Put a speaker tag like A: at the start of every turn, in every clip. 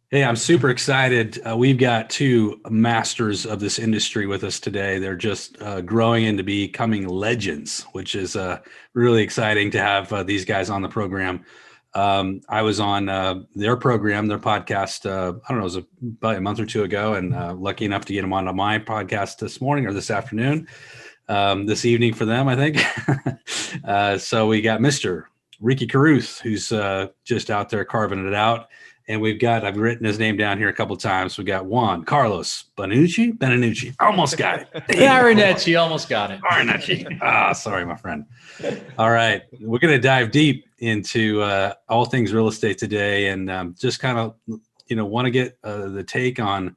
A: Hey, I'm super excited. We've got two masters of this industry with us today. They're just growing into becoming legends, which is really exciting to have these guys on the program. I was on their program, their podcast, I don't know, it was about a month or two ago, and lucky enough to get them onto my podcast this morning or this afternoon, this evening for them, I think. So we got Mr. Ricky Carruth, who's just out there carving it out. And I've written his name down here a couple of times. We got Juan Carlos Barreneche. Almost got it.
B: Barreneche, almost got it.
A: Barreneche. Sorry, my friend. All right. We're going to dive deep into all things real estate today, and just kind of, want to get the take on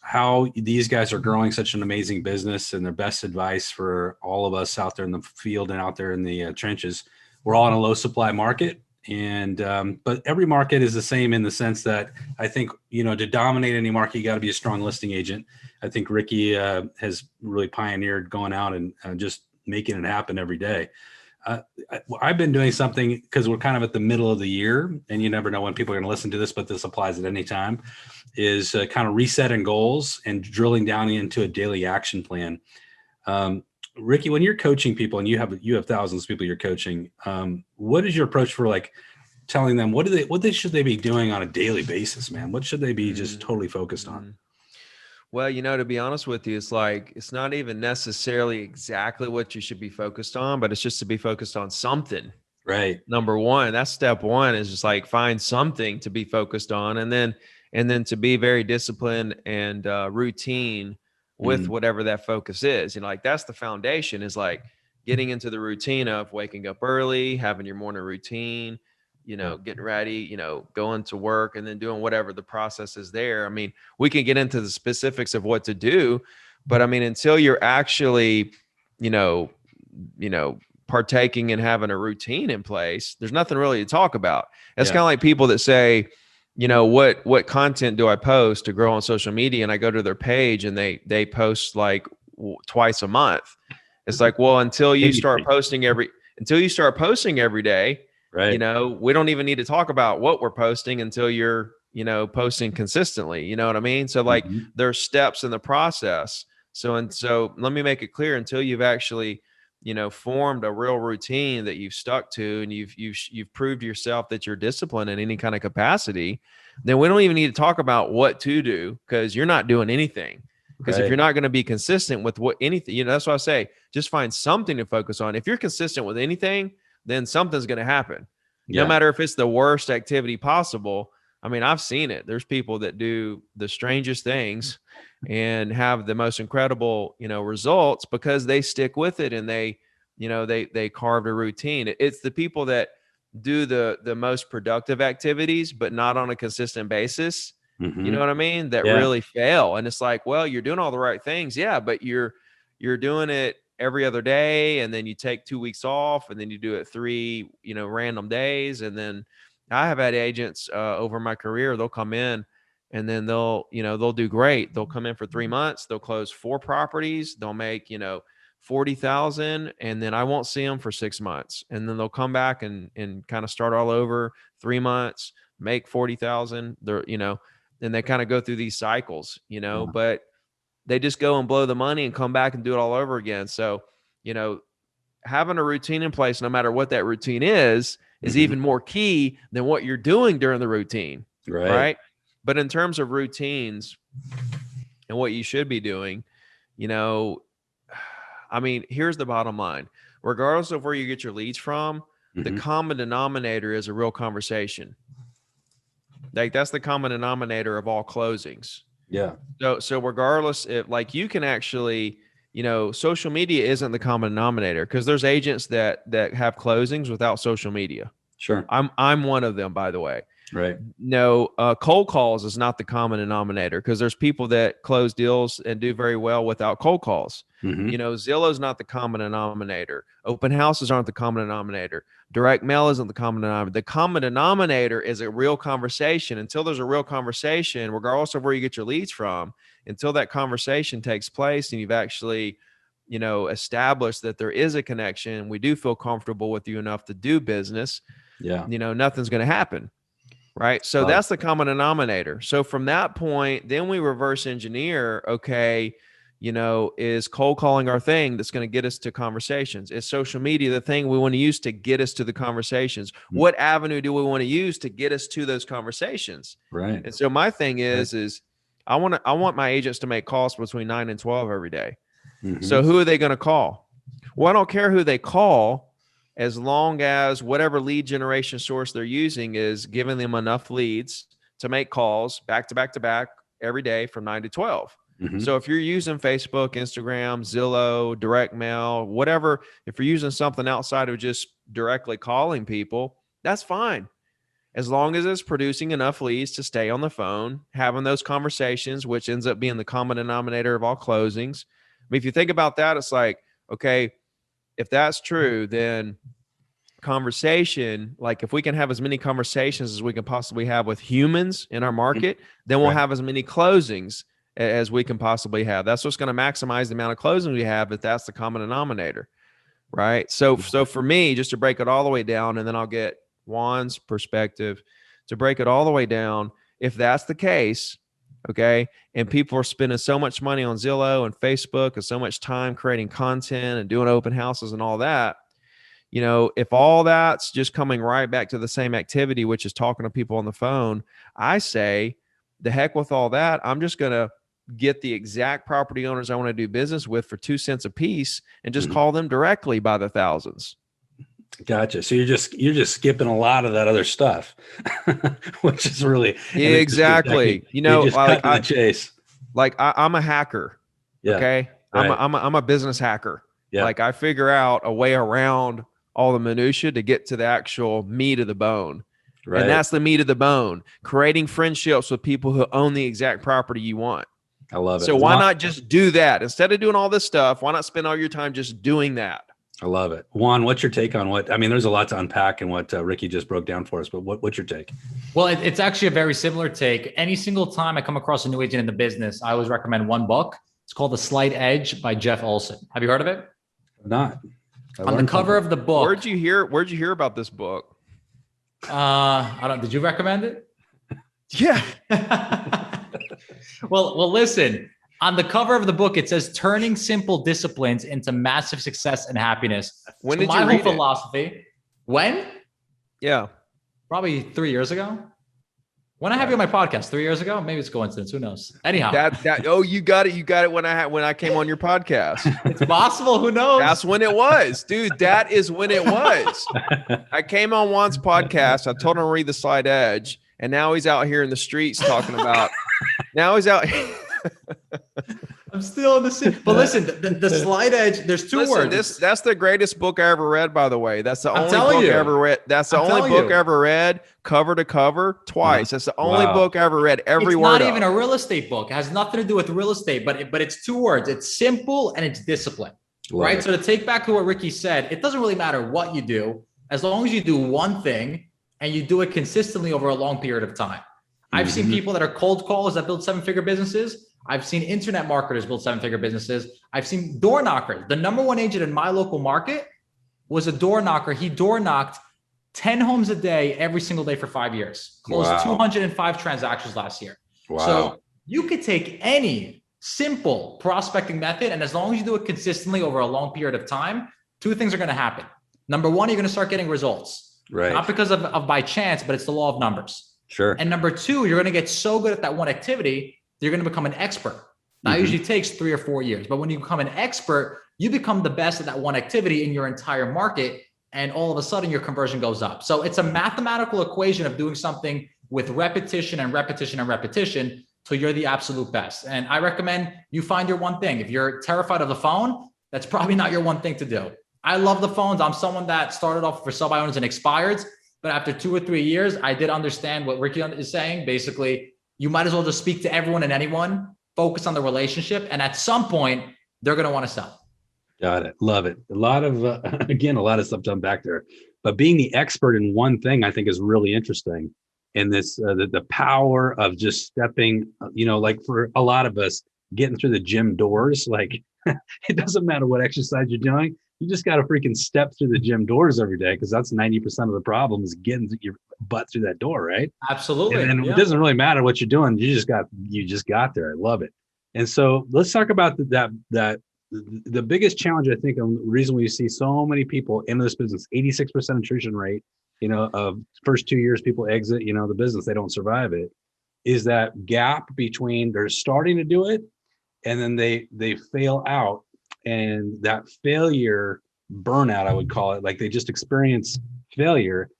A: how these guys are growing such an amazing business and their best advice for all of us out there in the field and out there in the trenches. We're all in a low supply market. And but every market is the same in the sense that I think, to dominate any market, you got to be a strong listing agent. I think Ricky has really pioneered going out and just making it happen every day. I've been doing something because we're kind of at the middle of the year, and you never know when people are going to listen to this, but this applies at any time, is kind of resetting goals and drilling down into a daily action plan. Ricky, when you're coaching people and you have thousands of people you're coaching, what is your approach for like telling them what should they be doing on a daily basis, man? What should they be just totally focused on?
C: Well, to be honest with you, it's not even necessarily exactly what you should be focused on, but it's just to be focused on something.
A: Right.
C: Number one, that's step one, is just like find something to be focused on, and then to be very disciplined and routine with whatever that focus is. Like that's the foundation, is like getting into the routine of waking up early, having your morning routine, getting ready, going to work, and then doing whatever the process is there. I mean, we can get into the specifics of what to do, but I mean, until you're actually, partaking and having a routine in place, there's nothing really to talk about. That's kind of like people that say, what content do I post to grow on social media? And I go to their page and they post like twice a month. It's like, well, until you start posting every day, right? We don't even need to talk about what we're posting until you're, posting consistently. You know what I mean? So like there's steps in the process. So let me make it clear, until you've actually, formed a real routine that you've stuck to, and you've proved yourself that you're disciplined in any kind of capacity, then we don't even need to talk about what to do, because you're not doing anything. Because if you're not going to be consistent with anything, that's why I say, just find something to focus on. If you're consistent with anything, then something's going to happen. No matter if it's the worst activity possible. I mean, I've seen it. There's people that do the strangest things and have the most incredible, results, because they stick with it, and they carved a routine. It's the people that do the most productive activities, but not on a consistent basis. You know what I mean? That really fail. And it's like, well, you're doing all the right things. Yeah. But you're doing it every other day. And then you take 2 weeks off, and then you do it 3, random days. And then I have had agents over my career, they'll come in, and then they'll do great. They'll come in for 3 months. They'll close 4 properties. They'll make, 40,000, and then I won't see them for 6 months. And then they'll come back and kind of start all over, 3 months, make 40,000. They're, and they kind of go through these cycles, but they just go and blow the money and come back and do it all over again. So, having a routine in place, no matter what that routine is even more key than what you're doing during the routine. Right. But in terms of routines and what you should be doing, I mean, here's the bottom line. Regardless of where you get your leads from, the common denominator is a real conversation. Like that's the common denominator of all closings.
A: Yeah.
C: So regardless, if like you can actually, social media isn't the common denominator, because there's agents that have closings without social media.
A: Sure.
C: I'm one of them, by the way.
A: Right.
C: No, cold calls is not the common denominator, because there's people that close deals and do very well without cold calls. Zillow's not the common denominator. Open houses aren't the common denominator. Direct mail isn't the common denominator. The common denominator is a real conversation. Until there's a real conversation, regardless of where you get your leads from, until that conversation takes place and you've actually, established that there is a connection, we do feel comfortable with you enough to do business.
A: Yeah.
C: Nothing's going to happen. right? So that's the common denominator. So from that point, then we reverse engineer, okay, is cold calling our thing that's going to get us to conversations? Is social media the thing we want to use to get us to the conversations? What avenue do we want to use to get us to those conversations?
A: Right.
C: And so my thing is I want my agents to make calls between 9 and 12 every day. So who are they going to call? Well, I don't care who they call, as long as whatever lead generation source they're using is giving them enough leads to make calls back to back to back every day from 9 to 12. So if you're using Facebook, Instagram, Zillow, direct mail, whatever, if you're using something outside of just directly calling people, that's fine. As long as it's producing enough leads to stay on the phone, having those conversations, which ends up being the common denominator of all closings. I mean, if you think about that, it's like, okay, if that's true, then conversation, like if we can have as many conversations as we can possibly have with humans in our market, then we'll have as many closings as we can possibly have. That's what's going to maximize the amount of closings we have, if that's the common denominator, right? So for me, just to break it all the way down, and then I'll get Juan's perspective, to break it all the way down, if that's the case, okay, and people are spending so much money on Zillow and Facebook and so much time creating content and doing open houses and all that, if all that's just coming right back to the same activity, which is talking to people on the phone, I say, the heck with all that. I'm just going to get the exact property owners I want to do business with for 2 cents a piece and just call them directly by the thousands.
A: Gotcha. So you're just skipping a lot of that other stuff, which is really
C: exactly.
A: Like chase.
C: Like I'm a hacker.
A: Yeah.
C: Okay. Right. I'm a business hacker.
A: Yeah.
C: Like I figure out a way around all the minutia to get to the actual meat of the bone. Right. And that's the meat of the bone, creating friendships with people who own the exact property you want.
A: I love it.
C: So why not just do that? Instead of doing all this stuff, why not spend all your time just doing that?
A: I love it. Juan, what's your take on there's a lot to unpack in what Ricky just broke down for us, but what's your take?
B: Well, it's actually a very similar take. Any single time I come across a new agent in the business, I always recommend one book. It's called The Slight Edge by Jeff Olson. Have you heard of it?
A: Not.
B: On the cover of the book.
C: Where'd you hear about this book?
B: Did you recommend it?
C: Yeah.
B: Well, listen, on the cover of the book, it says turning simple disciplines into massive success and happiness.
C: When did you read it?
B: Philosophy. When?
C: Yeah.
B: Probably 3 years ago. When I have you on my podcast, 3 years ago, maybe it's coincidence. Who knows? Anyhow,
C: you got it. You got it when I came on your podcast.
B: It's possible. Who knows?
C: That's when it was, dude. That is when it was. I came on Juan's podcast. I told him to read The Slight Edge, and now he's out here in the streets talking about. Now he's out.
B: I'm still in the city. But listen, the Slight Edge, there's two words.
C: That's the greatest book I ever read, by the way. That's the only book I ever read. That's the only book I ever read cover to cover twice. That's the only book I ever read every word.
B: It's not even a real estate book. It has nothing to do with real estate, but it's two words. It's simple and it's discipline. Right? So to take back to what Ricky said, it doesn't really matter what you do, as long as you do one thing and you do it consistently over a long period of time. I've seen people that are cold callers that build 7-figure businesses. I've seen internet marketers build 7-figure businesses. I've seen door knockers. The number one agent in my local market was a door knocker. He door knocked 10 homes a day, every single day for 5 years. Closed 205 transactions last year.
A: Wow.
B: So you could take any simple prospecting method, and as long as you do it consistently over a long period of time, two things are going to happen. Number one, you're going to start getting results.
A: Right.
B: Not because of by chance, but it's the law of numbers.
A: Sure.
B: And number two, you're going to get so good at that one activity, you're going to become an expert. That usually takes 3 or 4 years. But when you become an expert, you become the best at that one activity in your entire market. And all of a sudden your conversion goes up. So it's a mathematical equation of doing something with repetition and repetition and repetition till you're the absolute best. And I recommend you find your one thing. If you're terrified of the phone, that's probably not your one thing to do. I love the phones. I'm someone that started off for sub-buy owners and expireds. But after 2 or 3 years, I did understand what Ricky is saying. Basically, you might as well just speak to everyone and anyone, focus on the relationship. And at some point, they're going to want to sell.
A: Got it. Love it. A lot of, again, a lot of stuff done back there. But being the expert in one thing, I think is really interesting. And this, the power of just stepping, like for a lot of us, getting through the gym doors, like it doesn't matter what exercise you're doing. You just got to freaking step through the gym doors every day, because that's 90% of the problem is getting your butt through that door, right?
B: Absolutely.
A: And it doesn't really matter what you're doing. You just got there. I love it. And so let's talk about the biggest challenge, I think, and the reason we see so many people in this business, 86% attrition rate, of first 2 years people exit, the business, they don't survive it, is that gap between they're starting to do it and then they fail out. And that failure burnout, I would call it, like they just experience failure.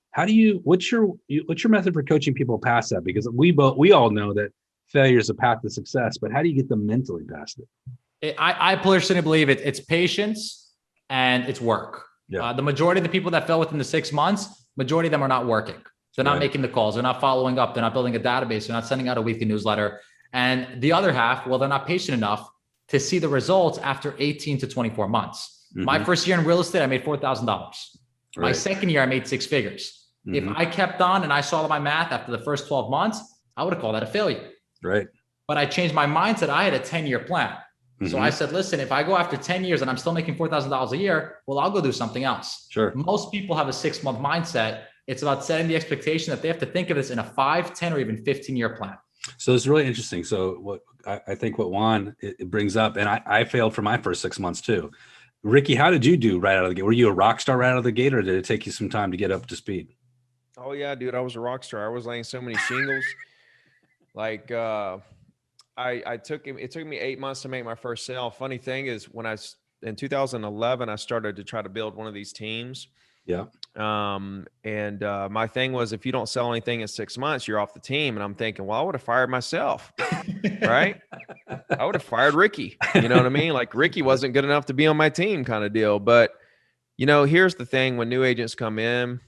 A: What's your method for coaching people past that? Because we all know that failure is a path to success, but how do you get them mentally past it?
B: I personally believe it's patience and it's work.
A: Yeah.
B: The majority of the people that fell within the 6 months, majority of them are not working. They're not making the calls. They're not following up. They're not building a database. They're not sending out a weekly newsletter. And the other half, well, they're not patient enough to see the results after 18 to 24 months. Mm-hmm. My first year in real estate, I made $4,000. Right. My second year, I made 6 figures. Mm-hmm. If I kept on and I saw my math after the first 12 months, I would have called that a failure.
A: Right.
B: But I changed my mindset. I had a 10-year plan. Mm-hmm. So I said, listen, if I go after 10 years and I'm still making $4,000 a year, well, I'll go do something else.
A: Sure.
B: Most people have a 6-month mindset. It's about setting the expectation that they have to think of this in a 5, 10, or even 15-year plan.
A: So it's really interesting. So what I think what Juan it brings up, and I failed for my first 6 months too. Ricky, how did you do right out of the gate? Were you a rock star right out of the gate, or did it take you some time to get up to speed?
C: Oh yeah, dude, I was a rock star. I was laying so many shingles. Like it took me 8 months to make my first sale. Funny thing is, in 2011, I started to try to build one of these teams.
A: Yeah.
C: My thing was, if you don't sell anything in 6 months, you're off the team. And I'm thinking, well, I would have fired myself, right? I would have fired Ricky. You know what I mean? Like Ricky wasn't good enough to be on my team, kind of deal. But here's the thing: when new agents come in,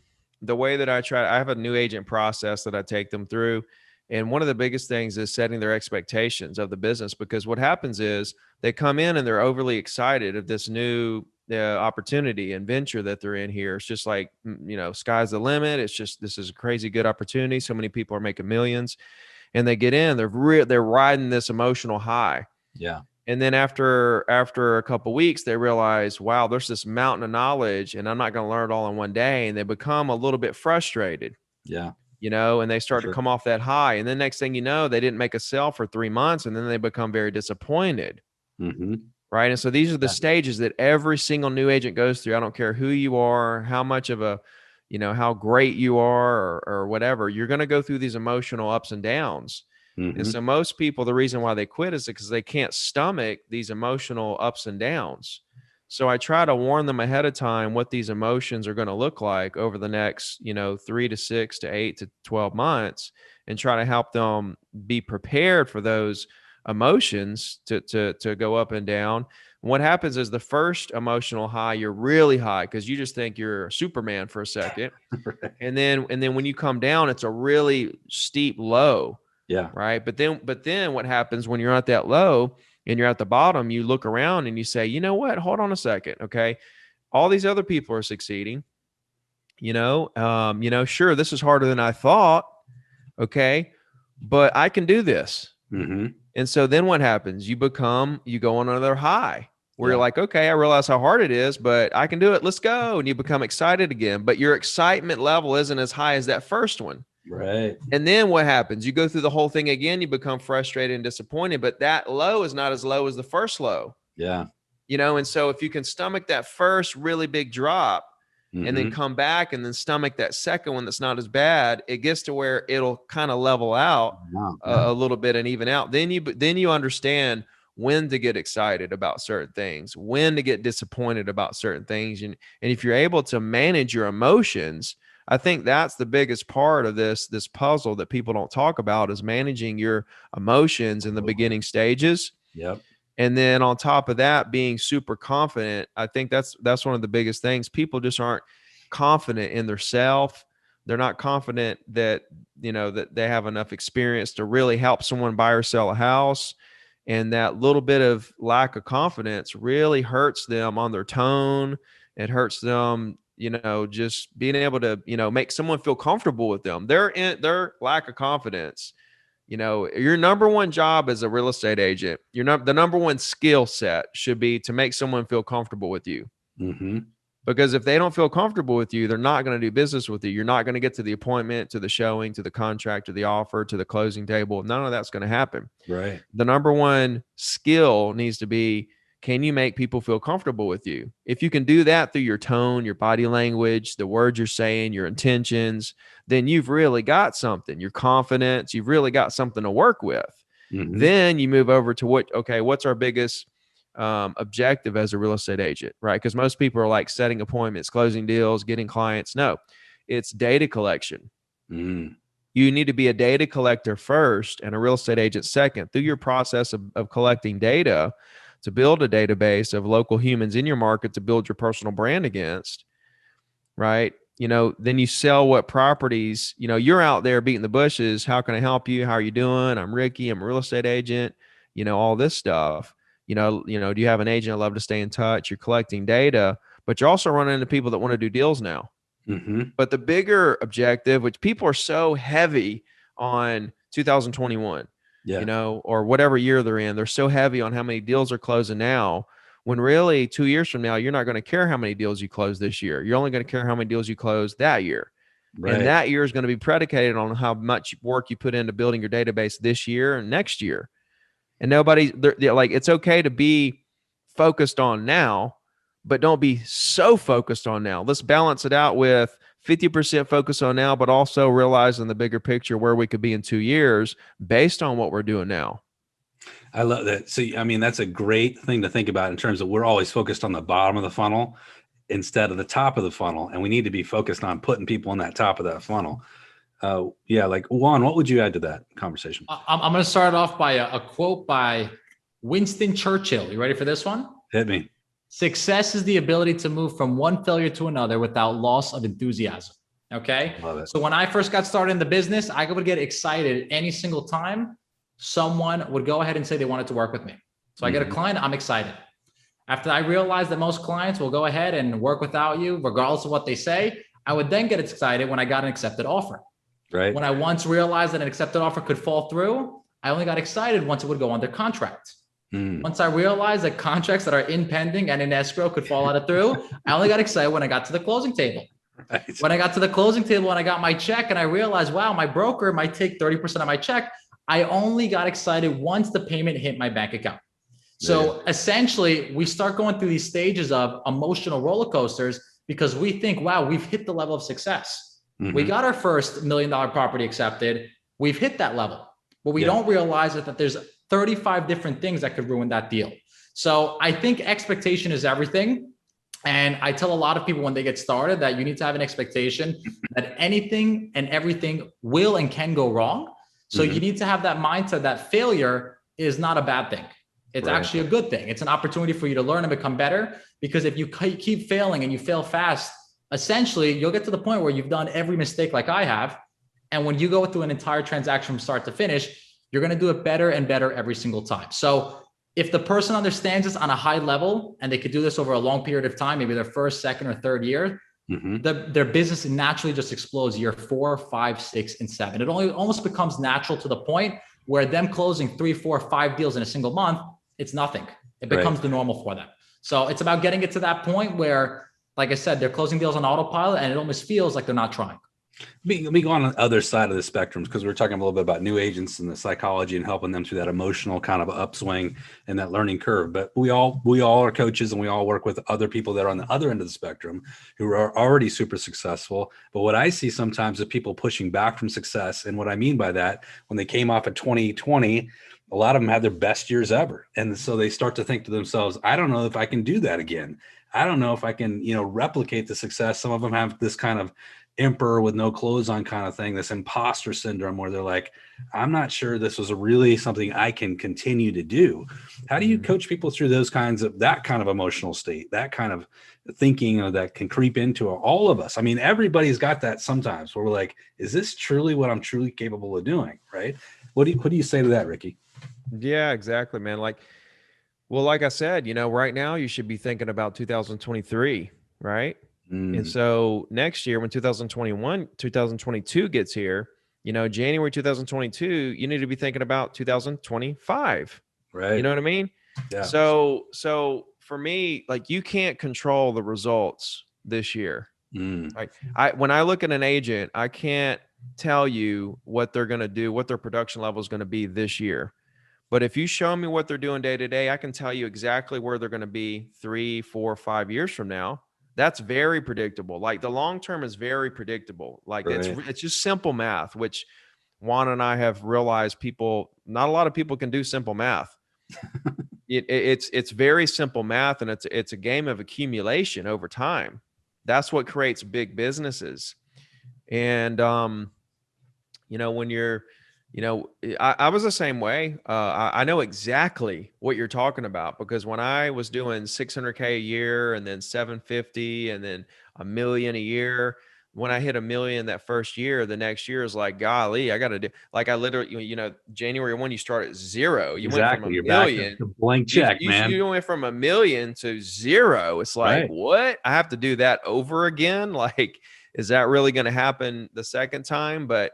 C: the way that I have a new agent process that I take them through. And one of the biggest things is setting their expectations of the business, because what happens is they come in and they're overly excited of this new opportunity and venture that they're in here. It's just like, sky's the limit. It's just, this is a crazy good opportunity. So many people are making millions, and they get in, they're riding this emotional high.
A: Yeah.
C: And then after a couple of weeks, they realize, wow, there's this mountain of knowledge and I'm not going to learn it all in one day. And they become a little bit frustrated.
A: Yeah.
C: And they start to come off that high. And then next thing you know, they didn't make a sale for 3 months, and then they become very disappointed.
A: Mm-hmm.
C: Right. And so these are the stages that every single new agent goes through. I don't care who you are, how much of a, how great you are or whatever, you're going to go through these emotional ups and downs. Mm-hmm. And so most people, the reason why they quit is because they can't stomach these emotional ups and downs. So I try to warn them ahead of time what these emotions are going to look like over the next, 3 to 6 to 8 to 12 months, and try to help them be prepared for those emotions to go up and down. And what happens is the first emotional high, you're really high because you just think you're Superman for a second.
A: Right.
C: And then when you come down, it's a really steep low.
A: Yeah.
C: Right. But then what happens when you're at that low and you're at the bottom, you look around and you say, you know what, hold on a second. Okay. All these other people are succeeding, sure, this is harder than I thought. Okay. But I can do this.
A: Mm-hmm.
C: And so then what happens? You go on another high where you're like, okay, I realize how hard it is, but I can do it. Let's go. And you become excited again, but your excitement level isn't as high as that first one.
A: Right.
C: And then what happens? You go through the whole thing again, you become frustrated and disappointed, but that low is not as low as the first low.
A: Yeah.
C: And so if you can stomach that first really big drop, mm-hmm. and then come back and then stomach that second one that's not as bad, it gets to where it'll kind of level out a little bit and even out. Then you understand when to get excited about certain things, when to get disappointed about certain things. And if you're able to manage your emotions, I think that's the biggest part of this puzzle that people don't talk about, is managing your emotions in the beginning stages.
A: Yep.
C: And then on top of that, being super confident. I think that's one of the biggest things. People just aren't confident in their self. They're not confident that, that they have enough experience to really help someone buy or sell a house. And that little bit of lack of confidence really hurts them on their tone. It hurts them, just being able to, make someone feel comfortable with them. Their lack of confidence. Your number one job as a real estate agent, the number one skill set should be to make someone feel comfortable with you.
A: Mm-hmm.
C: Because if they don't feel comfortable with you, they're not going to do business with you. You're not going to get to the appointment, to the showing, to the contract, to the offer, to the closing table. None of that's going to happen.
A: Right.
C: The number one skill needs to be, can you make people feel comfortable with you? If you can do that through your tone, your body language, the words you're saying, your intentions, then you've really got something. Your confidence, you've really got something to work with.
A: Mm-hmm.
C: Then you move over to what's our biggest objective as a real estate agent, right? Because most people are like setting appointments, closing deals, getting clients. No, it's data collection.
A: Mm.
C: You need to be a data collector first and a real estate agent second. Through your process of collecting data to build a database of local humans in your market to build your personal brand against, right? Then you sell what properties, you're out there beating the bushes. How can I help you? How are you doing? I'm Ricky. I'm a real estate agent, all this stuff. Do you have an agent? I'd love to stay in touch. You're collecting data, but you're also running into people that want to do deals now.
A: Mm-hmm.
C: But the bigger objective, which people are so heavy on 2021, or whatever year they're in, they're so heavy on how many deals are closing now, when really 2 years from now, you're not going to care how many deals you close this year. You're only going to care how many deals you close that year. Right. And that year is going to be predicated on how much work you put into building your database this year and next year. And they're like, it's okay to be focused on now, but don't be so focused on now. Let's balance it out with 50% focus on now, but also realizing the bigger picture where we could be in 2 years based on what we're doing now.
A: I love that. So, I mean, that's a great thing to think about in terms of we're always focused on the bottom of the funnel instead of the top of the funnel. And we need to be focused on putting people on that top of that funnel. Like Juan, what would you add to that conversation?
B: I'm going to start off by a quote by Winston Churchill. You ready for this one?
A: Hit me.
B: Success is the ability to move from one failure to another without loss of enthusiasm. Okay.
A: Love it.
B: So when I first got started in the business, I would get excited any single time someone would go ahead and say they wanted to work with me. So I get a client, I'm excited. After I realized that most clients will go ahead and work without you, regardless of what they say, I would then get excited when I got an accepted offer.
A: Right.
B: When I once realized that an accepted offer could fall through, I only got excited once it would go under contract. Once I realized that contracts that are in pending and in escrow could fall out of through, I only got excited when I got to the closing table. Right. When I got to the closing table and I got my check and I realized, wow, my broker might take 30% of my check, I only got excited once the payment hit my bank account. So essentially, we start going through these stages of emotional roller coasters because we think, wow, we've hit the level of success. We got our first $1 million property accepted. We've hit that level. What we don't realize is that there's 35 different things that could ruin that deal. So I think expectation is everything. And I tell a lot of people when they get started that you need to have an expectation that anything and everything will and can go wrong. So you need to have that mindset that failure is not a bad thing. It's actually a good thing. It's an opportunity for you to learn and become better, because if you keep failing and you fail fast, essentially you'll get to the point where you've done every mistake like I have. And when you go through an entire transaction from start to finish, you're going to do it better and better every single time. So if the person understands this on a high level and they could do this over a long period of time, maybe their first, second, or third year, their business naturally just explodes year 4, 5, 6, and 7. It almost becomes natural to the point where them closing 3, 4, 5 deals in a single month, it's nothing. It becomes the normal for them. So it's about getting it to that point where, like I said, they're closing deals on autopilot and it almost feels like they're not trying.
A: Let me go on the other side of the spectrum, because we're talking a little bit about new agents and the psychology and helping them through that emotional kind of upswing and that learning curve. But we all are coaches, and we all work with other people that are on the other end of the spectrum who are already super successful. But what I see sometimes is people pushing back from success. And what I mean by that, when they came off of 2020, a lot of them had their best years ever. And so they start to think to themselves, I don't know if I can do that again. I don't know if I can, replicate the success. Some of them have this kind of emperor with no clothes on kind of thing, this imposter syndrome, where they're like, I'm not sure this was really something I can continue to do. How do you coach people through that kind of emotional state, that kind of thinking that can creep into all of us? I mean, everybody's got that sometimes where we're like, is this truly what I'm truly capable of doing? Right. What do you say to that, Ricky?
C: Yeah, exactly, man. Like I said, right now you should be thinking about 2023, right? And so next year, when 2022 gets here, January 2022, you need to be thinking about 2025.
A: Right.
C: You know what I mean?
A: Yeah.
C: So for me, like, you can't control the results this year. Like, when I look at an agent, I can't tell you what they're going to do, what their production level is going to be this year. But if you show me what they're doing day to day, I can tell you exactly where they're going to be 3, 4, 5 years from now. That's very predictable. Like, the long term is very predictable. Like, it's just simple math, which Juan and I have realized not a lot of people can do simple math. It's very simple math, and it's a game of accumulation over time. That's what creates big businesses. And when you're, I was the same way. I know exactly what you're talking about, because when I was doing 600K a year, and then 750, and then $1 million a year, when I hit $1 million that first year, the next year is like, golly, I got to do, like, I literally, January 1, you start at zero. You went from $1 million,
A: blank check, man.
C: You went from $1 million to zero. It's like, what? I have to do that over again. Like, is that really going to happen the second time? But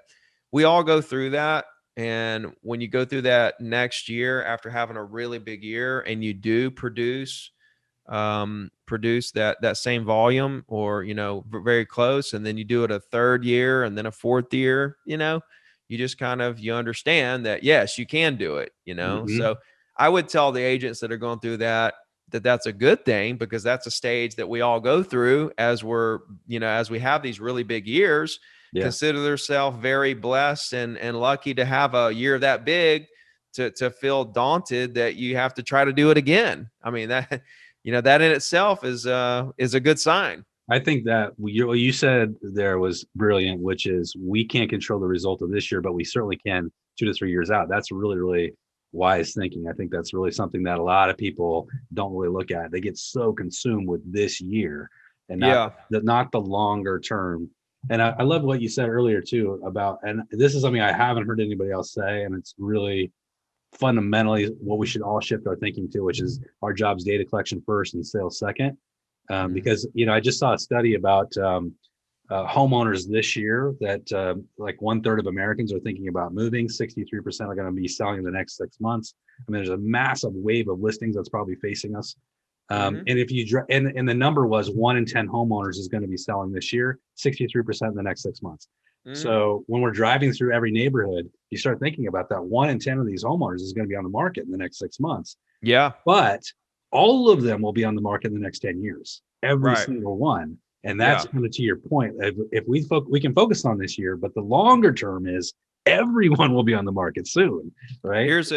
C: we all go through that. And when you go through that next year, after having a really big year, and you do produce that same volume, or, very close, and then you do it a third year, and then a fourth year, you just you understand that, yes, you can do it, So I would tell the agents that are going through that's a good thing, because that's a stage that we all go through as as we have these really big years. Consider yourself very blessed and lucky to have a year that big to feel daunted that you have to try to do it again. I mean, that in itself is a good sign.
A: I think that what you said there was brilliant, which is, we can't control the result of this year, but we certainly can 2 to 3 years out. That's really, really wise thinking. I think that's really something that a lot of people don't really look at. They get so consumed with this year and not the longer term. And I love what you said earlier too about, and this is something I haven't heard anybody else say, and it's really fundamentally what we should all shift our thinking to, which is our job's data collection first and sales second. Because, I just saw a study about homeowners this year that like 1/3 of Americans are thinking about moving. 63% are going to be selling in the next 6 months. I mean, there's a massive wave of listings that's probably facing us. And if you and the number was 1 in 10 homeowners is going to be selling this year, 63% in the next 6 months. So when we're driving through every neighborhood, you start thinking about that 1 in 10 of these homeowners is going to be on the market in the next 6 months.
C: Yeah.
A: But all of them will be on the market in the next 10 years, every single one. And that's kind of to your point. If we can focus on this year, but the longer term is everyone will be on the market soon, right?
C: Here's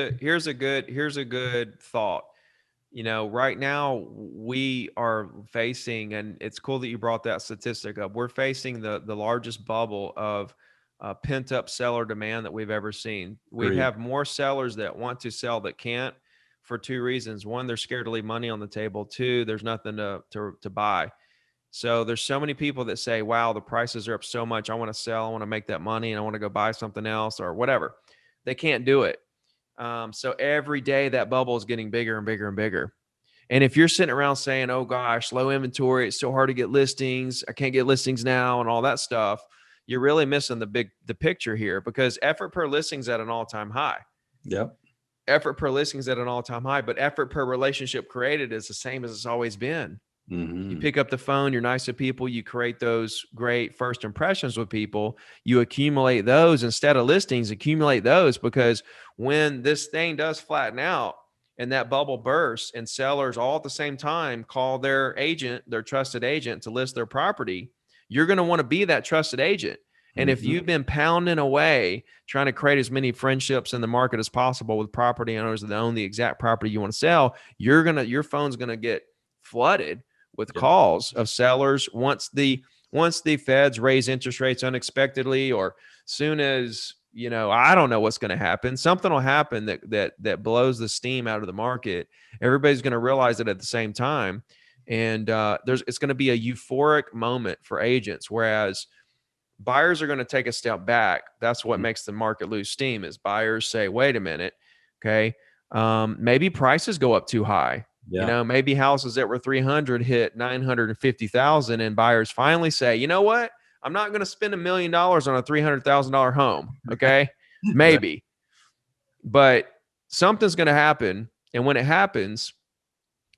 C: a good thought. Right now we are facing, and it's cool that you brought that statistic up. We're facing the largest bubble of pent up seller demand that we've ever seen. We have more sellers that want to sell that can't, for 2 reasons. 1, they're scared to leave money on the table. 2, there's nothing to buy. So there's so many people that say, wow, the prices are up so much, I want to sell, I want to make that money, and I want to go buy something else or whatever. They can't do it. So every day that bubble is getting bigger and bigger and bigger. And if you're sitting around saying, oh gosh, low inventory, it's so hard to get listings, I can't get listings now, and all that stuff, you're really missing the picture here, because effort per listing is at an all-time high.
A: Yep.
C: Effort per listing is at an all-time high, but effort per relationship created is the same as it's always been. You pick up the phone, you're nice to people, you create those great first impressions with people, you accumulate those instead of listings, accumulate those, because when this thing does flatten out and that bubble bursts and sellers all at the same time call their agent, their trusted agent, to list their property, you're going to want to be that trusted agent. And if you've been pounding away trying to create as many friendships in the market as possible with property owners that own the exact property you want to sell, your phone's going to get flooded with calls of sellers once the feds raise interest rates unexpectedly, or soon as, I don't know what's going to happen. Something will happen that blows the steam out of the market. Everybody's going to realize it at the same time. And it's going to be a euphoric moment for agents, whereas buyers are going to take a step back. That's what makes the market lose steam, is buyers say, wait a minute. Okay. Maybe prices go up too high. Maybe houses that were 300 hit 950,000, and buyers finally say, you know what? I'm not going to spend $1 million on a $300,000 home. Okay. Maybe, but something's going to happen. And when it happens,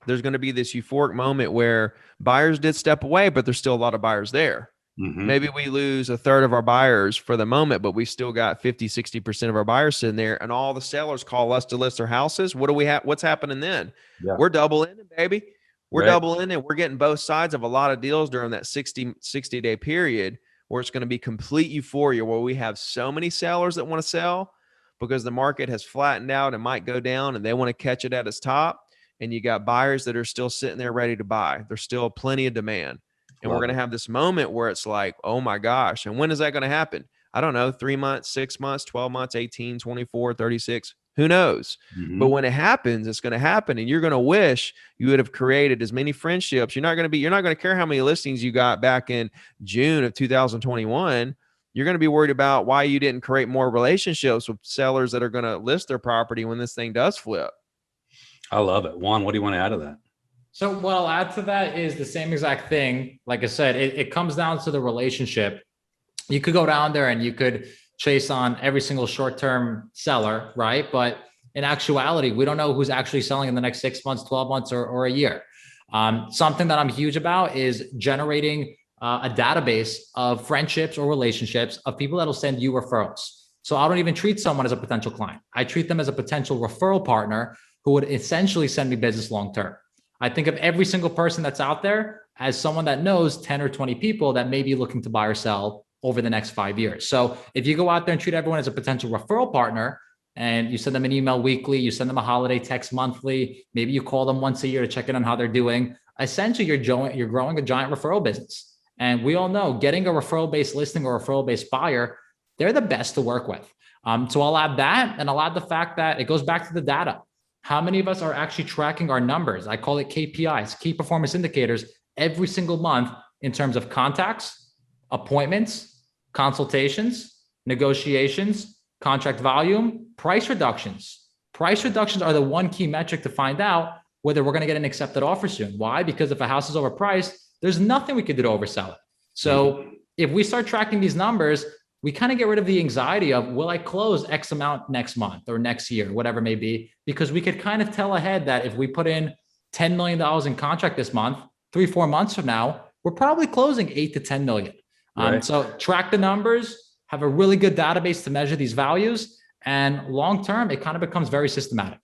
C: there's going to be this euphoric moment where buyers did step away, but there's still a lot of buyers there. Maybe we lose a third of our buyers for the moment, but we still got 50-60% of our buyers sitting there, and all the sellers call us to list their houses. What do we have? What's happening then?
A: Yeah.
C: We're double in, baby. We're
A: Right.
C: double in, and we're getting both sides of a lot of deals during that 60-day period where it's going to be complete euphoria, where we have so many sellers that want to sell because the market has flattened out and might go down, and they want to catch it at its top. And you got buyers that are still sitting there ready to buy. There's still plenty of demand. And we're going to have this moment where it's like, oh my gosh. And when is that going to happen? I don't know, 3 months, 6 months, 12 months, 18, 24, 36, who knows? But when it happens, it's going to happen. And you're going to wish you would have created as many friendships. You're not going to care how many listings you got back in June of 2021. You're going to be worried about why you didn't create more relationships with sellers that are going to list their property when this thing does flip.
A: I love it. Juan, what do you want to add to that?
B: So what I'll add to that is the same exact thing. Like I said, it comes down to the relationship. You could go down there and you could chase on every single short-term seller, right? But in actuality, we don't know who's actually selling in the next 6 months, 12 months, or a year. Something that I'm huge about is generating a database of friendships or relationships of people that'll send you referrals. So I don't even treat someone as a potential client. I treat them as a potential referral partner who would essentially send me business long-term. I think of every single person that's out there as someone that knows 10 or 20 people that may be looking to buy or sell over the next 5 years. So if you go out there and treat everyone as a potential referral partner, and you send them an email weekly, you send them a holiday text monthly, maybe you call them once a year to check in on how they're doing, essentially you're growing a giant referral business. And we all know getting a referral-based listing or referral-based buyer, they're the best to work with. So I'll add that, and I'll add the fact that it goes back to the data. How many of us are actually tracking our numbers? I call it KPIs, key performance indicators, every single month in terms of contacts, appointments, consultations, negotiations, contract volume, price reductions. Price reductions are the one key metric to find out whether we're going to get an accepted offer soon. Why? Because if a house is overpriced, there's nothing we could do to oversell it. So if we start tracking these numbers, we kind of get rid of the anxiety of, will I close X amount next month or next year, whatever it may be, because we could kind of tell ahead that if we put in $10 million in contract this month, 3-4 months from now, we're probably closing 8 to 10 million. Right. So track the numbers, have a really good database to measure these values, and long-term, it kind of becomes very systematic.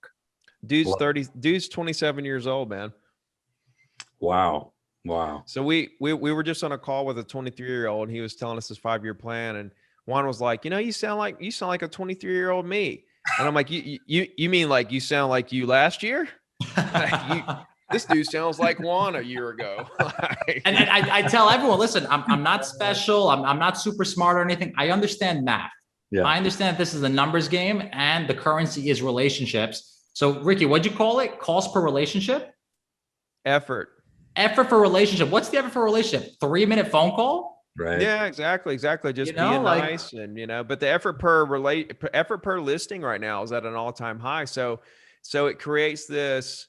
C: Dude's 27 years old, man.
A: Wow.
C: So we were just on a call with a 23-year-old, and he was telling us his 5-year plan. And Juan was like, you sound like a 23-year-old me. And I'm like, you mean like you sound like you last year? This dude sounds like Juan a year ago.
B: and I tell everyone, listen, I'm not special. I'm not super smart or anything. I understand math. Yeah. I understand that this is a numbers game and the currency is relationships. So Ricky, what'd you call it? Cost per relationship?
C: Effort
B: for relationship. What's the effort for relationship? 3-minute phone call?
C: Right. Yeah, exactly. Just being nice, and but the effort per listing right now is at an all-time high. So it creates this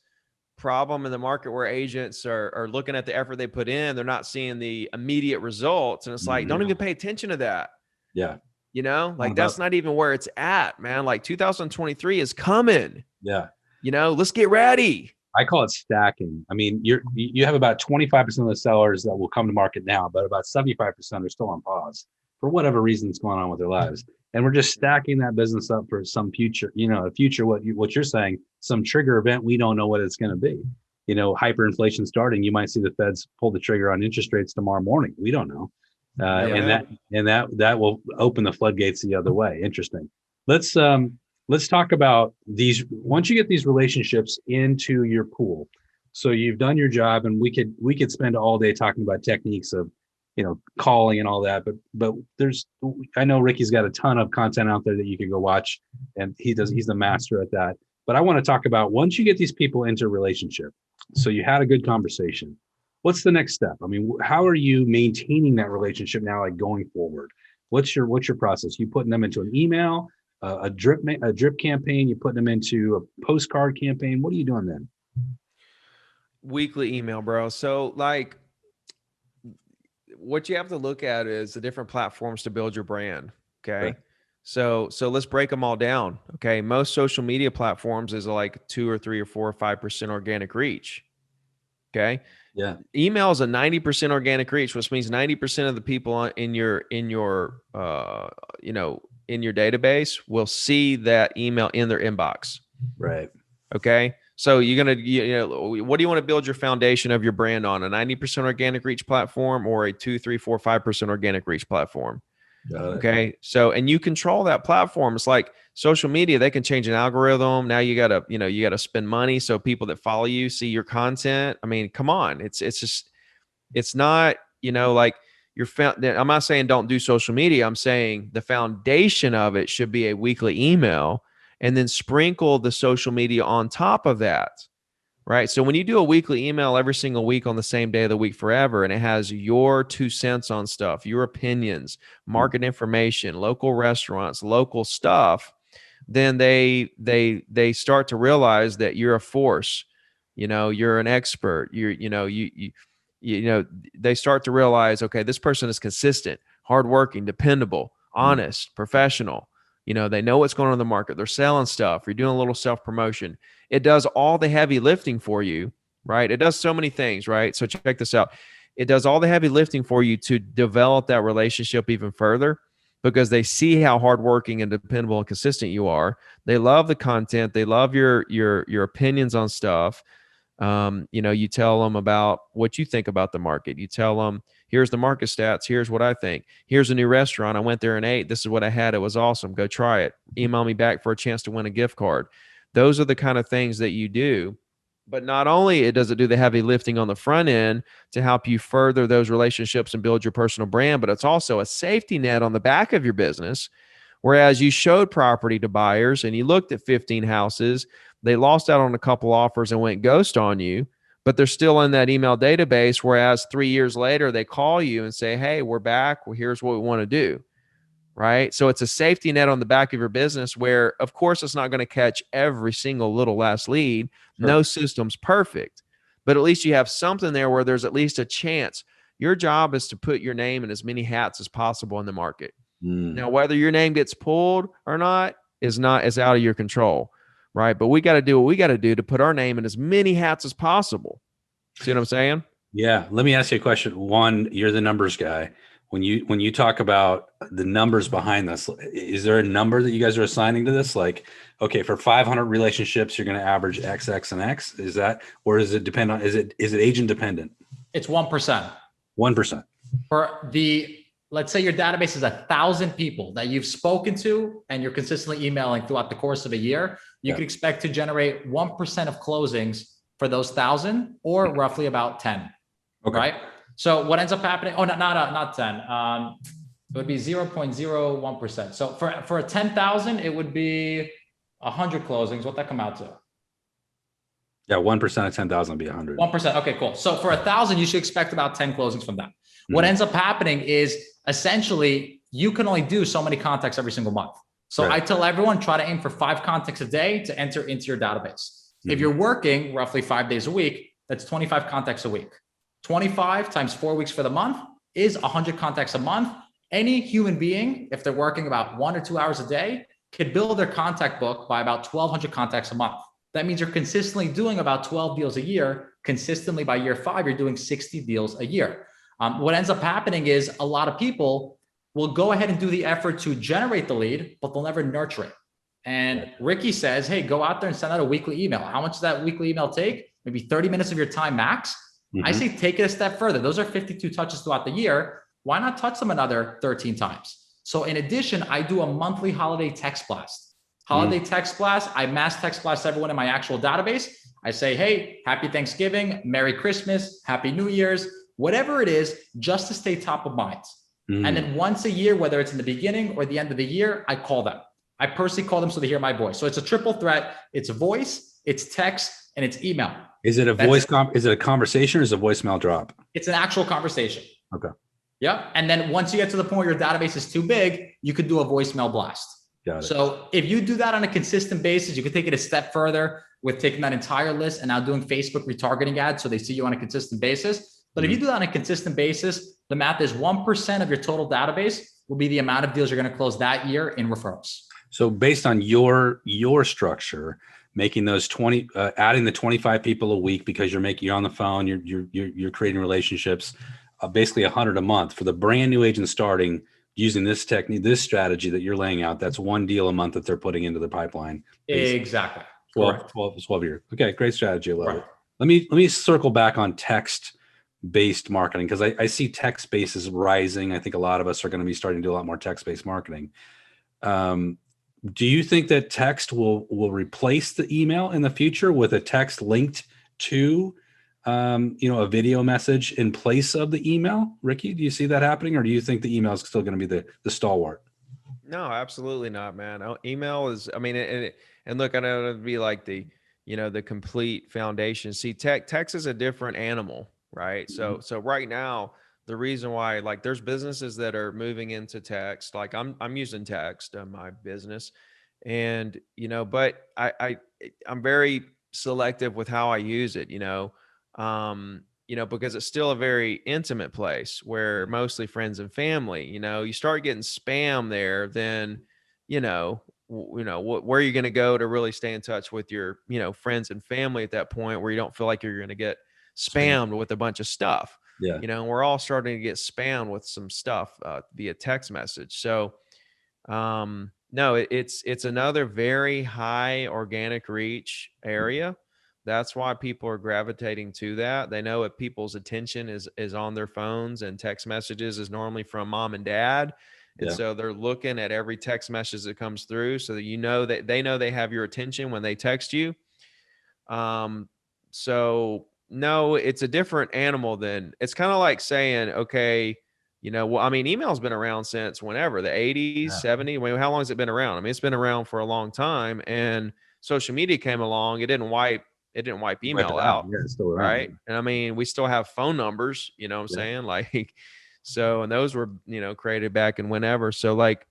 C: problem in the market where agents are looking at the effort they put in. They're not seeing the immediate results. And it's like, don't even pay attention to that.
A: Yeah.
C: That's not even where it's at, man. Like 2023 is coming.
A: Yeah.
C: Let's get ready.
A: I call it stacking. I mean, you have about 25% of the sellers that will come to market now, but about 75% are still on pause for whatever reason is going on with their lives. And we're just stacking that business up for some future, a future, what you're saying, some trigger event. We don't know what it's going to be. Hyperinflation starting, you might see the Feds pull the trigger on interest rates tomorrow morning. We don't know. And that will open the floodgates the other way. Interesting. Let's talk about these. Once you get these relationships into your pool, so you've done your job, and we could spend all day talking about techniques of, calling and all that. But I know Ricky's got a ton of content out there that you can go watch, and he's the master at that. But I want to talk about, once you get these people into a relationship, so you had a good conversation, what's the next step? I mean, how are you maintaining that relationship now, like going forward? What's your process? You putting them into an email, a drip campaign? You putting them into a postcard campaign? What are you doing then?
C: Weekly email, bro. So what you have to look at is the different platforms to build your brand. Okay. Right. So let's break them all down. Okay. Most social media platforms is like 2 or 3 or 4 or 5% organic reach. Okay.
A: Yeah.
C: Email is a 90% organic reach, which means 90% of the people in your database will see that email in their inbox.
A: Right.
C: Okay. So you're going to, what do you want to build your foundation of your brand on? A 90% organic reach platform or a 2, 3, 4, 5% organic reach platform? Okay. So, and you control that platform. It's like social media, they can change an algorithm. Now you gotta spend money so people that follow you see your content. I mean, come on. It's not, like I'm not saying don't do social media. I'm saying the foundation of it should be a weekly email and then sprinkle the social media on top of that. Right. So when you do a weekly email every single week on the same day of the week forever, and it has your 2 cents on stuff, your opinions, market information, local restaurants, local stuff, then they start to realize that you're a force. You're an expert. They start to realize, okay, this person is consistent, hardworking, dependable, honest, professional. They know what's going on in the market. They're selling stuff. You're doing a little self-promotion. It does all the heavy lifting for you, right? It does so many things, right? So check this out. It does all the heavy lifting for you to develop that relationship even further because they see how hardworking and dependable and consistent you are. They love the content. They love your opinions on stuff. You tell them about what you think about the market. You tell them, here's the market stats. Here's what I think. Here's a new restaurant. I went there and ate. This is what I had. It was awesome. Go try it. Email me back for a chance to win a gift card. Those are the kind of things that you do. But not only does it do the heavy lifting on the front end to help you further those relationships and build your personal brand, but it's also a safety net on the back of your business. Whereas you showed property to buyers and you looked at 15 houses, they lost out on a couple offers and went ghost on you, but they're still in that email database. Whereas 3 years later, they call you and say, hey, we're back. Well, here's what we want to do. Right. So it's a safety net on the back of your business where, of course, it's not going to catch every single little last lead. Sure. No system's perfect, but at least you have something there where there's at least a chance. Your job is to put your name in as many hats as possible in the market. Now, whether your name gets pulled or not is out of your control. Right. But we got to do what we got to do to put our name in as many hats as possible. See what I'm saying?
A: Yeah. Let me ask you a question. One, you're the numbers guy. When you talk about the numbers behind this, is there a number that you guys are assigning to this? Like, okay, for 500 relationships, you're going to average X, X, and X. Is that, or is it depend on, is it agent dependent?
B: It's 1%.
A: 1%.
B: Let's say your database is 1,000 people that you've spoken to and you're consistently emailing throughout the course of a year. You could expect to generate 1% of closings for those 1,000 or roughly about 10. Okay. Right. So what ends up happening? Oh, not 10. It would be 0.01%. So for a 10,000, it would be 100 closings. What that come out to?
A: Yeah, 1% of 10,000 would be 100.
B: 1%. Okay, cool. So for 1,000, you should expect about 10 closings from that. What ends up happening is essentially you can only do so many contacts every single month. So right. I tell everyone, try to aim for 5 contacts a day to enter into your database. If you're working roughly 5 days a week, that's 25 contacts a week. 25 times 4 weeks for the month is 100 contacts a month. Any human being, if they're working about 1 or 2 hours a day, could build their contact book by about 1,200 contacts a month. That means you're consistently doing about 12 deals a year. Consistently by year 5, you're doing 60 deals a year. What ends up happening is a lot of people will go ahead and do the effort to generate the lead, but they'll never nurture it. And Ricky says, hey, go out there and send out a weekly email. How much does that weekly email take? Maybe 30 minutes of your time max. I say take it a step further. Those are 52 touches throughout the year. Why not touch them another 13 times? So in addition, I do a monthly holiday text blast. Text blast, I mass text blast everyone in my actual database. I say, hey, happy Thanksgiving, Merry Christmas, Happy New Year's, whatever it is, just to stay top of mind. And then once a year, whether it's in the beginning or the end of the year, I call them. I personally call them so they hear my voice. So it's a triple threat. It's voice, it's text, and it's email.
A: Is it a is it a conversation or is it a voicemail drop?
B: It's an actual conversation.
A: Okay.
B: Yeah. And then once you get to the point where your database is too big, you could do a voicemail blast.
A: Got it.
B: So if you do that on a consistent basis, you could take it a step further with taking that entire list and now doing Facebook retargeting ads so they see you on a consistent basis. But if you do that on a consistent basis, the math is 1% of your total database will be the amount of deals you're going to close that year in referrals.
A: So based on your structure, making those 20, adding the 25 people a week because you're on the phone, you're creating relationships, basically 100 a month for the brand new agent starting using this technique, this strategy that you're laying out. That's one deal a month that they're putting into the pipeline.
B: Exactly.
A: 12 years. Okay. Great strategy. I love it. Let me circle back on text-based marketing, because I see text-based is rising. I think a lot of us are going to be starting to do a lot more text-based marketing. Do you think that text will replace the email in the future with a text linked to, a video message in place of the email? Ricky, do you see that happening, or do you think the email is still going to be the stalwart?
C: No, absolutely not, man. Email is, I mean, and look, I know it'd be like the complete foundation. See, text is a different animal, right?
A: Mm-hmm.
C: So right now, the reason why, like, there's businesses that are moving into text, like I'm using text in my business, and, but I'm very selective with how I use it, because it's still a very intimate place where mostly friends and family, you start getting spam there, then, where are you going to go to really stay in touch with your, friends and family at that point where you don't feel like you're going to get spammed with a bunch of stuff.
A: Yeah.
C: We're all starting to get spammed with some stuff via text message. So, no, it's another very high organic reach area. That's why people are gravitating to that. They know if people's attention is on their phones, and text messages is normally from mom and dad. And so they're looking at every text message that comes through so that that they know they have your attention when they text you. So no, it's a different animal than, it's kind of like saying, okay, email's been around since whenever, the 80s, 70s. How long has it been around? I mean, it's been around for a long time, and social media came along. It didn't wipe email out.
A: Yeah, it's still around.
C: Right. And I mean, we still have phone numbers, what I'm saying? Like, so, and those were, created back in whenever. So like,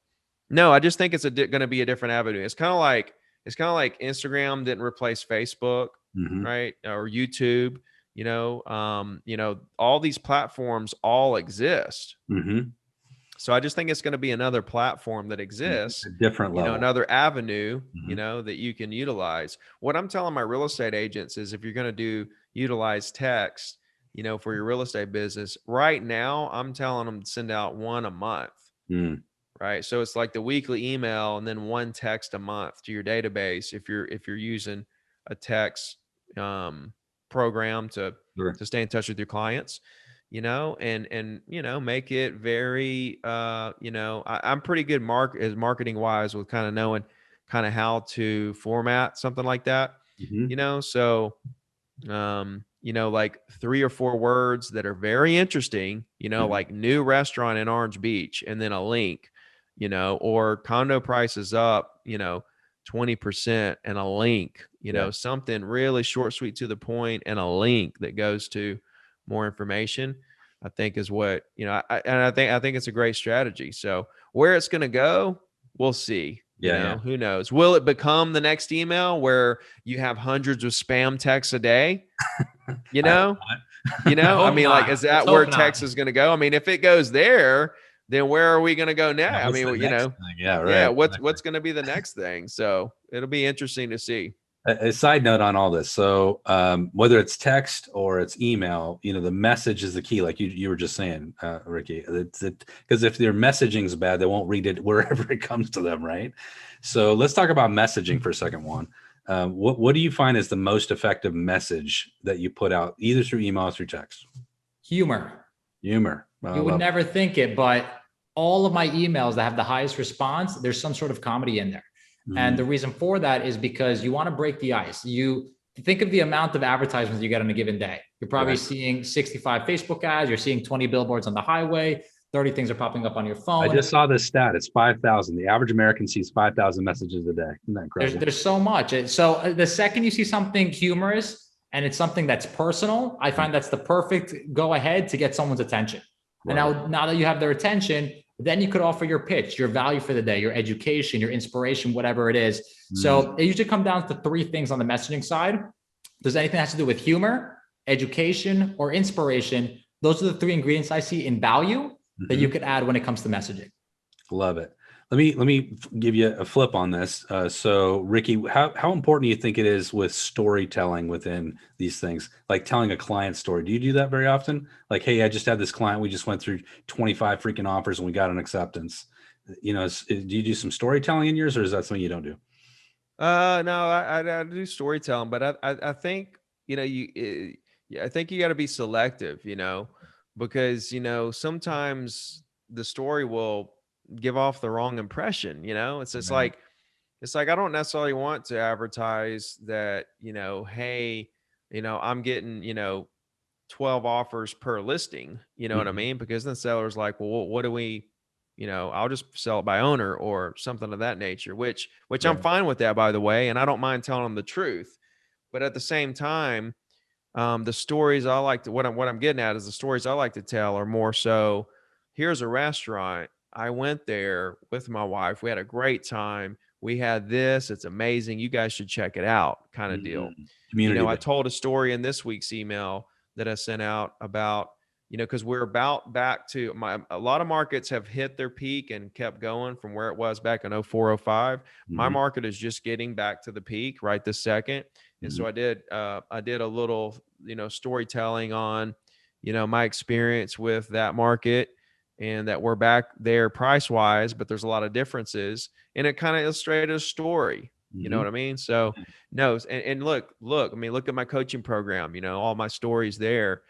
C: no, I just think it's going to be a different avenue. It's kind of like Instagram didn't replace Facebook, right? Or YouTube, all these platforms all exist. So I just think it's going to be another platform that exists,
A: a different level,
C: another avenue, that you can utilize. What I'm telling my real estate agents is, if you're going to utilize text, for your real estate business right now, I'm telling them to send out one a month. Right. So it's like the weekly email and then one text a month to your database. If you're using a text program to stay in touch with your clients, and make it very, I'm pretty good marketing wise with kind of knowing kind of how to format something like that, so, like 3 or 4 words that are very interesting, like new restaurant in Orange Beach, and then a link, or condo prices up, 20%, and a link, something really short, sweet, to the point, and a link that goes to more information, I think is what, I think it's a great strategy. So where it's going to go, we'll see. Who knows? Will it become the next email where you have hundreds of spam texts a day? I mean, like, is that where text is going to go? I mean, if it goes there, then where are we going to go next? I mean, what's going to be the next thing? So it'll be interesting to see.
A: A side note on all this. So whether it's text or it's email, the message is the key. Like you were just saying, Ricky, because if their messaging is bad, they won't read it wherever it comes to them. Right. So let's talk about messaging for a second, Juan. What do you find is the most effective message that you put out, either through email or through text?
B: Humor.
A: Well,
B: you would never think it, but all of my emails that have the highest response, there's some sort of comedy in there. And the reason for that is because you want to break the ice. You think of the amount of advertisements you get on a given day. You're probably seeing 65 Facebook ads. You're seeing 20 billboards on the highway. 30 things are popping up on your phone.
A: I just saw this stat. It's 5,000. The average American sees 5,000 messages a day. Isn't that incredible?
B: There's so much. So the second you see something humorous and it's something that's personal, I find that's the perfect go ahead to get someone's attention. Right. And now that you have their attention, then you could offer your pitch, your value for the day, your education, your inspiration, whatever it is. So it usually comes down to 3 things on the messaging side. Does anything that has to do with humor, education, or inspiration? Those are the 3 ingredients I see in value that you could add when it comes to messaging.
A: Love it. Let me give you a flip on this. So Ricky, how important do you think it is with storytelling within these things? Like telling a client story. Do you do that very often? Like, hey, I just had this client. We just went through 25 freaking offers and we got an acceptance. You know, do you do some storytelling in yours, or is that something you don't do?
C: No, I do storytelling, but I think, I think you got to be selective, because, sometimes the story will give off the wrong impression. It's just
A: Right.
C: like, I don't necessarily want to advertise that, hey, I'm getting, 12 offers per listing, you know what I
A: Mhm.
C: mean? Because then the seller's like, well, what do we, I'll just sell it by owner or something of that nature, which I'm
A: Right.
C: fine with that, by the way. And I don't mind telling them the truth. But at the same time, the stories I like to, what I'm getting at is the stories I like to tell are more so, here's a restaurant. I went there with my wife. We had a great time. We had this. It's amazing. You guys should check it out, kind of deal.
A: Community
C: I
A: based.
C: told a story in this week's email that I sent out about, because we're about back to a lot of markets have hit their peak and kept going from where it was back in 04, 05. My
A: Mhm.
C: market is just getting back to the peak right this second. And
A: Mhm.
C: so I did a little, storytelling on, my experience with that market, and that we're back there price wise, but there's a lot of differences, and it kind of illustrated a story. You know
A: Mhm.
C: what I mean? So no, and look, I mean, look at my coaching program, all my stories there,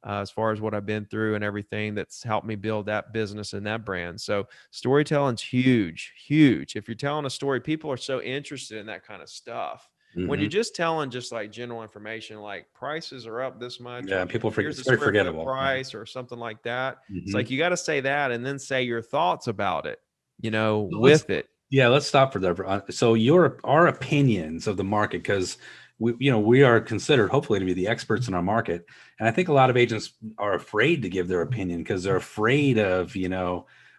C: as far as what I've been through and everything that's helped me build that business and that brand. So storytelling's huge, huge. If you're telling a story, people are so interested in that kind of stuff. When you're
A: Mhm.
C: just telling just like general information, like prices are up this much,
A: Yeah,
C: or
A: people forget.
C: here's
A: It's
C: the
A: very
C: square foot
A: forgettable. Yeah.
C: price or something like that. It's like,
A: Mhm.
C: you got to say that and then say your thoughts about it,
A: So let's
C: with it.
A: Yeah, let's stop for there. So our opinions of the market, because we are considered hopefully to be the experts in our market, and I think a lot of agents are afraid to give their opinion because they're afraid of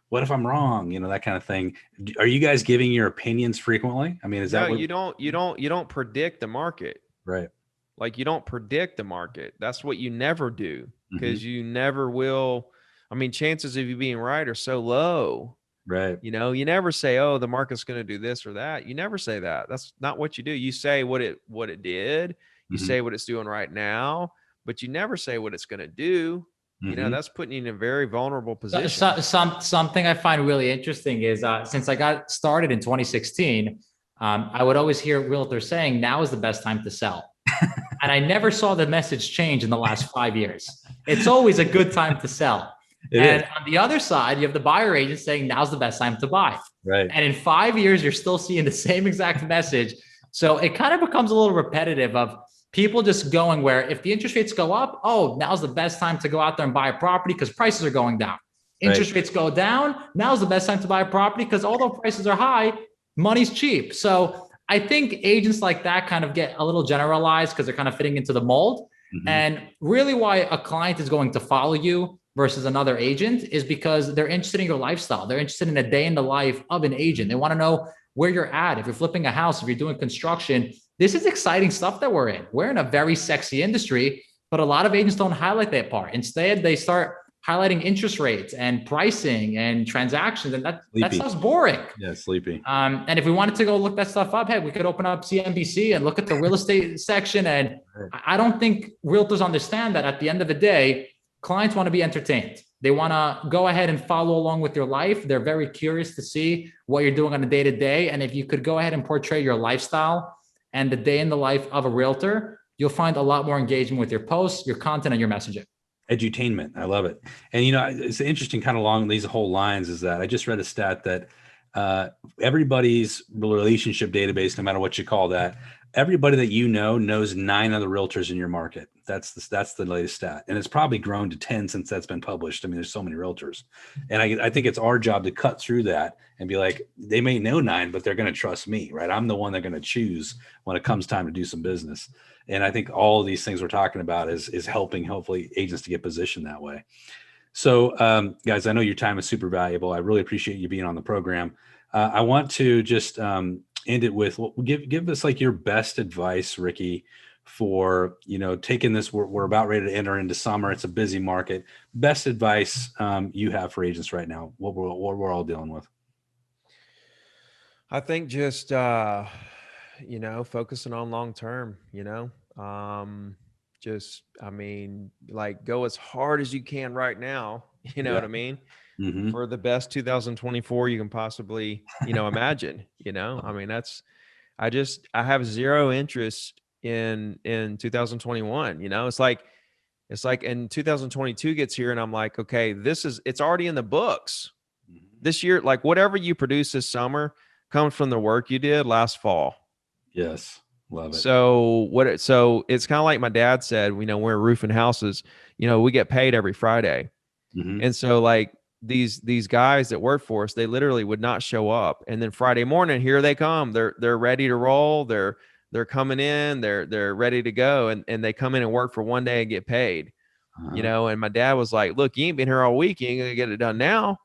A: what if I'm wrong, that kind of thing. Are you guys giving your opinions frequently? I mean, is that
C: No,
A: what?
C: you don't predict the market.
A: Right.
C: Like, you don't predict the market. That's what you never do,
A: Hmm.
C: because you never will. I mean, chances of you being right are so low.
A: Right.
C: You never say, "Oh, the market's going to do this or that." You never say that. That's not what you do. You say what it did. You
A: Hmm.
C: say what it's doing right now, but you never say what it's going to do.
A: Hmm.
C: That's putting you in a very vulnerable position.
B: Something I find really interesting is since I got started in 2016, I would always hear realtors saying now is the best time to sell. And I never saw the message change in the last 5 years. It's always a good time to sell.
A: It is.
B: And on the other side, you have the buyer agent saying now's the best time to buy.
A: Right.
B: And in 5 years, you're still seeing the same exact message. So it kind of becomes a little repetitive of people just going where if the interest rates go up, oh, now's the best time to go out there and buy a property because prices are going down.
A: Right.
B: Interest rates go down, now's the best time to buy a property because although prices are high, money's cheap. So I think agents like that kind of get a little generalized because they're kind of fitting into the mold.
A: Hmm.
B: And really, why a client is going to follow you versus another agent is because they're interested in your lifestyle. They're interested in a day in the life of an agent. They want to know where you're at. If you're flipping a house, if you're doing construction, this is exciting stuff that we're in. We're in a very sexy industry, but a lot of agents don't highlight that part. Instead, they start highlighting interest rates and pricing and transactions, and that
A: Sleepy.
B: stuff's boring.
A: Yeah, sleepy.
B: And if we wanted to go look that stuff up, hey, we could open up CNBC and look at the real estate section. And
A: Right.
B: I don't think realtors understand that at the end of the day, clients want to be entertained. They want to go ahead and follow along with your life. They're very curious to see what you're doing on a day to day. And if you could go ahead and portray your lifestyle and the day in the life of a realtor, you'll find a lot more engagement with your posts, your content, and your messaging.
A: Edutainment. I love it. And it's interesting kind of along these whole lines is that I just read a stat that everybody's relationship database, no matter what you call that, everybody that knows 9 other realtors in your market. That's the latest stat. And it's probably grown to 10 since that's been published. I mean, there's so many realtors. And I think it's our job to cut through that and be like, they may know 9, but they're going to trust me, right? I'm the one they're going to choose when it comes time to do some business. And I think all of these things we're talking about is helping hopefully agents to get positioned that way. So guys, I know your time is super valuable. I really appreciate you being on the program. I want to just end it with give us like your best advice, Ricky, for taking this. We're about ready to enter into summer. It's a busy market. Best advice you have for agents right now. What we're all dealing with.
C: I think just, focusing on long-term, I mean, like go as hard as you can right now. You know
A: Yeah.
C: what I mean?
A: Mm-hmm.
C: For the best 2024 you can possibly, imagine, I mean, I have zero interest in 2021. It's like in 2022 gets here and I'm like, okay, it's already in the books this year. Like whatever you produce this summer comes from the work you did last fall.
A: Yes. Love it.
C: So it's kind of like my dad said, we're roofing houses, we get paid every Friday.
A: Mm-hmm.
C: And so like these guys that work for us, they literally would not show up. And then Friday morning, here they come. They're ready to roll. They're coming in, they're ready to go. And they come in and work for one day and get paid, and my dad was like, look, you ain't been here all week. You ain't gonna get it done now.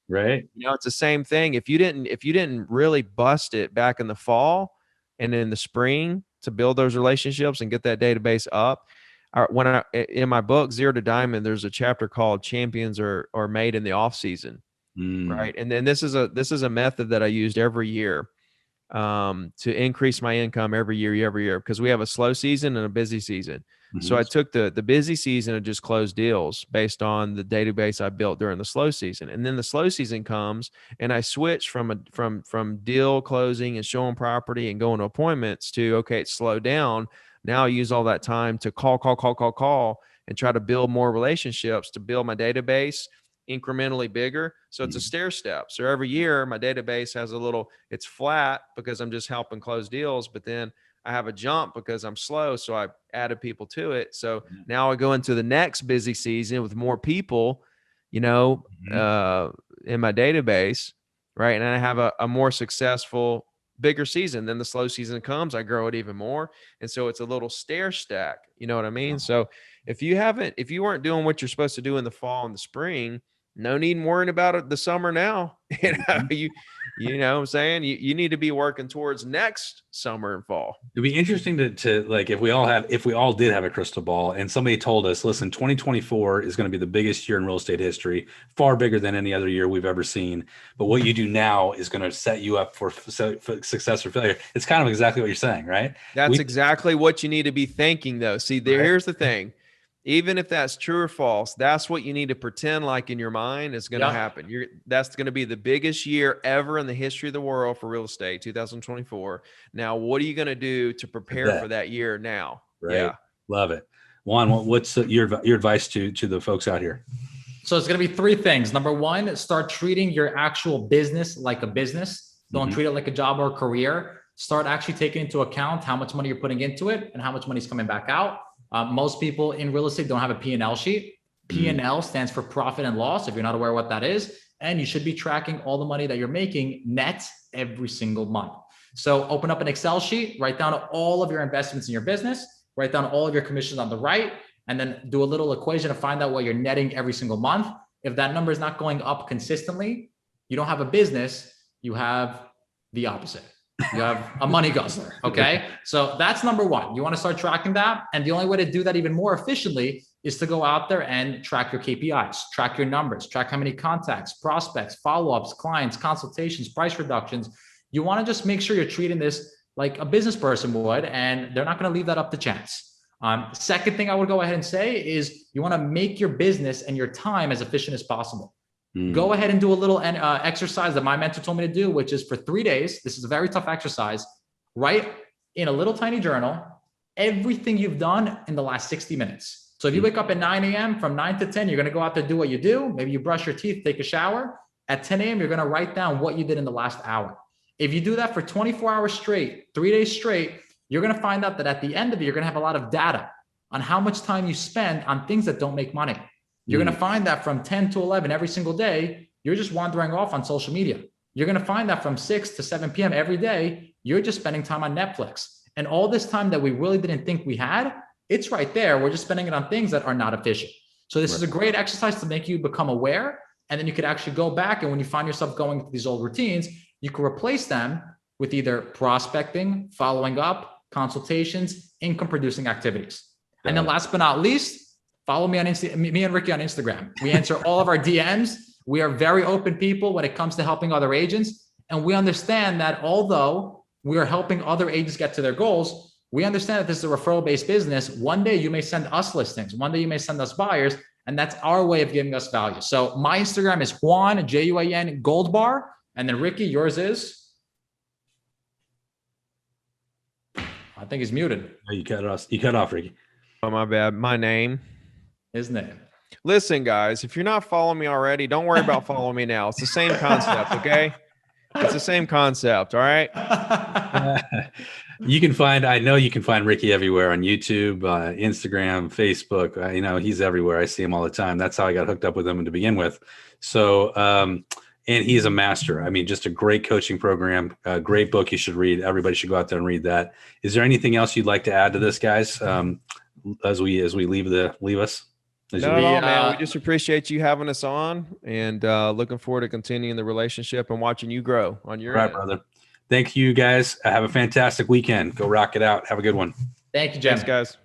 A: Right.
C: It's the same thing. If you didn't really bust it back in the fall and in the spring to build those relationships and get that database up. In my book, Zero to Diamond, there's a chapter called Champions are Made in the Off Season. Right. And then this is a method that I used every year to increase my income every year, because we have a slow season and a busy season.
A: Mm-hmm.
C: So I took the busy season and just closed deals based on the database I built during the slow season. And then the slow season comes and I switch from deal closing and showing property and going to appointments to, okay, it's slowed down. Now I use all that time to call and try to build more relationships to build my database incrementally bigger. So it's a stair step. So every year my database has it's flat because I'm just helping close deals, but then I have a jump because I'm slow. So I added people to it. So now I go into the next busy season with more people, in my database. Right. And I have a more successful, bigger season. Then the slow season comes, I grow it even more. And so it's a little stair stack. You know what I mean? So if you weren't doing what you're supposed to do in the fall and the spring, no need in worrying about it the summer now. You know what I'm saying? You need to be working towards next summer and fall.
A: It'd be interesting to like, if we all did have a crystal ball and somebody told us, listen, 2024 is going to be the biggest year in real estate history, far bigger than any other year we've ever seen. But what you do now is going to set you up for success or failure. It's kind of exactly what you're saying, right?
C: That's exactly what you need to be thinking though. See, here's the thing. Even if that's true or false, that's what you need to pretend like in your mind is going to happen. That's going to be the biggest year ever in the history of the world for real estate, 2024. Now, what are you going to do to prepare for that year now?
A: Right.
C: Yeah.
A: Love it. Juan, what's your advice to the folks out here?
B: So it's going to be three things. Number one, start treating your actual business like a business. Don't treat it like a job or a career. Start actually taking into account how much money you're putting into it and how much money is coming back out. Most people in real estate don't have a P&L sheet. P&L stands for profit and loss, if you're not aware what that is. And you should be tracking all the money that you're making net every single month. So open up an Excel sheet, write down all of your investments in your business, write down all of your commissions on the right, and then do a little equation to find out what you're netting every single month. If that number is not going up consistently, you don't have a business, you have the opposite. You have a money guzzler. Okay. So that's number one. You want to start tracking that. And the only way to do that even more efficiently is to go out there and track your KPIs, track your numbers, track how many contacts, prospects, follow-ups, clients, consultations, price reductions. You want to just make sure you're treating this like a business person would, and they're not going to leave that up to chance. Second thing I would go ahead and say is you want to make your business and your time as efficient as possible. Go ahead and do a little exercise that my mentor told me to do, which is for 3 days. This is a very tough exercise. Write in a little tiny journal everything you've done in the last 60 minutes. So if you wake up at 9 a.m., from 9 to 10, you're going to go out there, do what you do. Maybe you brush your teeth, take a shower. At 10 a.m., you're going to write down what you did in the last hour. If you do that for 24 hours straight, 3 days straight, you're going to find out that at the end of it, you're going to have a lot of data on how much time you spend on things that don't make money. You're going to find that from 10 to 11 every single day, you're just wandering off on social media. You're going to find that from 6 to 7 p.m. every day, you're just spending time on Netflix. And all this time that we really didn't think we had, it's right there. We're just spending it on things that are not efficient. So this is a great exercise to make you become aware. And then you could actually go back. And when you find yourself going to these old routines, you can replace them with either prospecting, following up, consultations, income producing activities. And then last but not least, follow me on me and Ricky on Instagram. We answer all of our DMs. We are very open people when it comes to helping other agents. And we understand that although we are helping other agents get to their goals, we understand that this is a referral-based business. One day you may send us listings. One day you may send us buyers. And that's our way of giving us value. So my Instagram is Juan, Juan Goldbar. And then Ricky, yours is? I think he's muted.
A: Oh, you cut off. You cut off, Ricky.
C: Oh, my bad. My name.
B: His name.
C: Listen, guys, if you're not following me already, don't worry about following me now. It's the same concept, okay? It's the same concept, all right?
A: I know you can find Ricky everywhere on YouTube, Instagram, Facebook. You know, he's everywhere. I see him all the time. That's how I got hooked up with him to begin with. So, and he's a master. I mean, just a great coaching program, a great book you should read. Everybody should go out there and read that. Is there anything else you'd like to add to this, guys, as we leave us?
C: No, man. We just appreciate you having us on, and looking forward to continuing the relationship and watching you grow on your end.
A: Brother. Thank you, guys. Have a fantastic weekend. Go rock it out. Have a good one.
B: Thank you, Jen.
C: Thanks, guys.